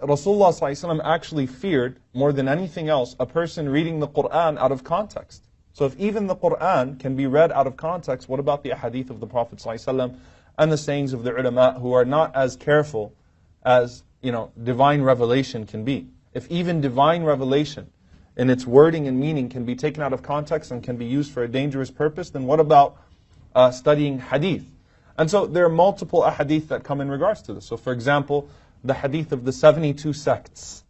Rasulullah ﷺ actually feared, more than anything else, a person reading the Quran out of context. So if even the Quran can be read out of context, what about the ahadith of the Prophet ﷺ and the sayings of the ulama who are not as careful as divine revelation can be? If even divine revelation in its wording and meaning can be taken out of context and can be used for a dangerous purpose, then what about studying hadith? And so there are multiple ahadith that come in regards to this. So for example, the hadith of the 72 sects.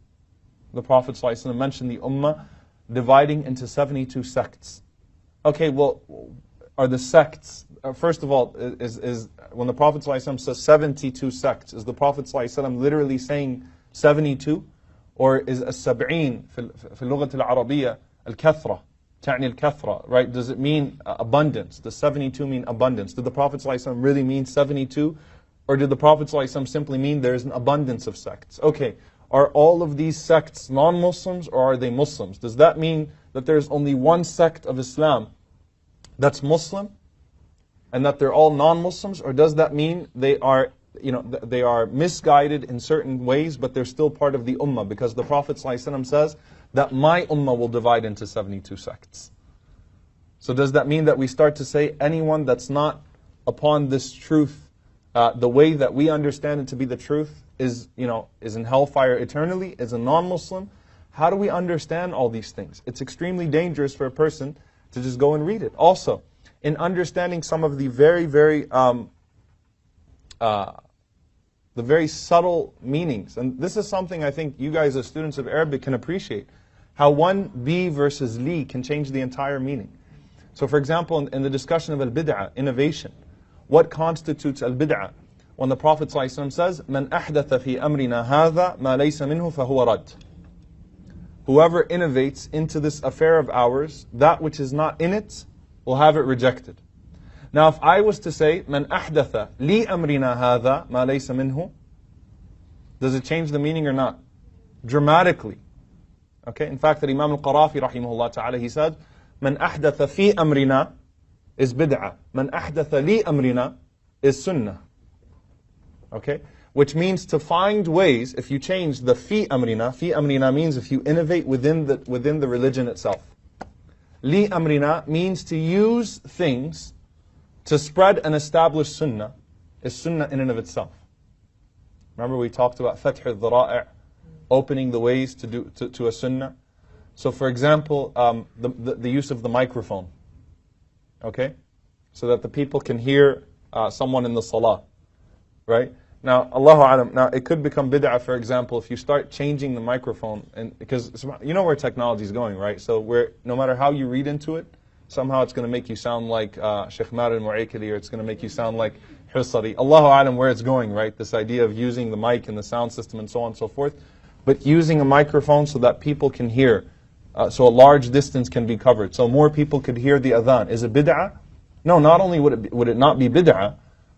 The Prophet ﷺ mentioned the ummah dividing into 72 sects. Okay, well, are the sects, first of all, is when the Prophet ﷺ says 72 sects, is the Prophet ﷺ literally saying 72? Or is as-sab'een في اللغة العربية الكثرة تعني الكثرة, right? Does it mean abundance? Does 72 mean abundance? Did the Prophet ﷺ really mean 72? Or did the Prophet ﷺ simply mean there's an abundance of sects? Okay, are all of these sects non-Muslims or are they Muslims? Does that mean that there's only one sect of Islam that's Muslim and that they're all non-Muslims? Or does that mean they are misguided in certain ways, but they're still part of the ummah? Because the Prophet ﷺ says that my ummah will divide into 72 sects. So does that mean that we start to say anyone that's not upon this truth, the way that we understand it to be the truth, is in hellfire eternally, is a non-Muslim? How do we understand all these things? It's extremely dangerous for a person to just go and read it. Also, in understanding some of the very subtle meanings, and this is something I think you guys as students of Arabic can appreciate, how one bi versus li can change the entire meaning. So for example, in the discussion of al-bid'ah, innovation, what constitutes al-bid'ah? When the Prophet ﷺ says, "Man ahdatha fi amrina hadha ma laysa minhu fahuwa rad." Whoever innovates into this affair of ours, that which is not in it, will have it rejected. Now if I was to say, "Man ahdatha li amrina hadha ma laysa minhu," does it change the meaning or not? Dramatically. Okay, in fact, that Imam al-Qarafi rahimahullah ta'ala, he said, "Man ahdatha fi amrina" is bid'ah. "Man ahdatha li amrina" is sunnah. Okay, which means to find ways. If you change the fi amrina means if you innovate within the religion itself. Li amrina means to use things to spread and establish sunnah, is sunnah in and of itself. Remember we talked about fath al-dhara'i', opening the ways to a sunnah. So for example, the use of the microphone. Okay, so that the people can hear someone in the salah. Right? Now, Allahu A'lam, now it could become bid'ah, for example, if you start changing the microphone, and because you know where technology is going, right? So no matter how you read into it, somehow it's going to make you sound like Sheikh Mar al-Mu'aykili, or it's going to make you sound like Husari. Allahu A'lam where it's going, right? This idea of using the mic and the sound system and so on and so forth. But using a microphone so that people can hear, so a large distance can be covered, so more people could hear the adhan. Is it bid'ah? No, not only would it not be bid'ah,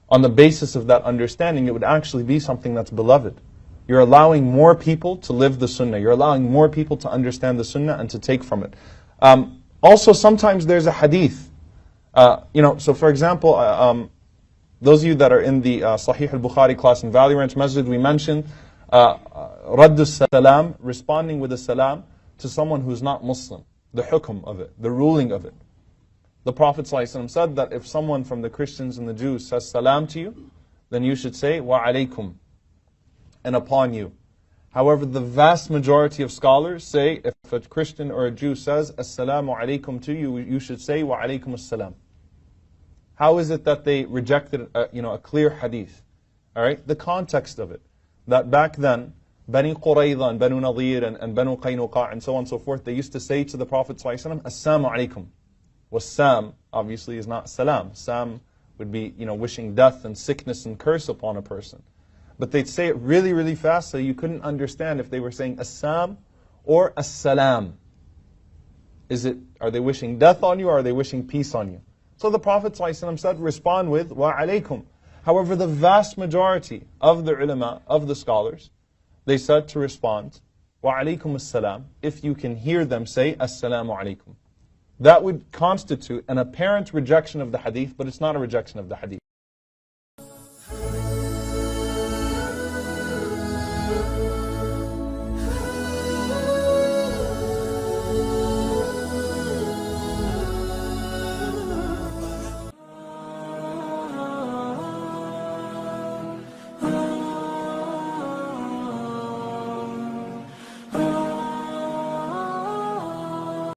on the basis of that understanding, it would actually be something that's beloved. You're allowing more people to live the sunnah. You're allowing more people to understand the sunnah and to take from it. Also, sometimes there's a hadith. So for example, those of you that are in the Sahih al-Bukhari class in Valley Ranch Masjid, we mentioned Raddu salam, responding with a salam to someone who's not Muslim. The hukm of it, the ruling of it. The Prophet ﷺ said that if someone from the Christians and the Jews says salam to you, then you should say wa alaykum, and upon you. However, the vast majority of scholars say if a Christian or a Jew says assalamu alaykum to you, you should say wa alaykum as-salam. How is it that they rejected a clear hadith? All right, the context of it, that back then Bani Qurayza and Banu Nadir and Banu Qaynuqa and so on and so forth, they used to say to the Prophet ﷺ, assalamu alaykum. Sam obviously is not salam. Sam would be, wishing death and sickness and curse upon a person. But they'd say it really, really fast, so you couldn't understand if they were saying assam or as-salam. Are they wishing death on you or are they wishing peace on you? So the Prophet ﷺ said, respond with wa alaykum. However, the vast majority of the ulama, of the scholars, they said to respond wa alaykum as-salam if you can hear them say assalamu alaykum. That would constitute an apparent rejection of the hadith, but it's not a rejection of the hadith.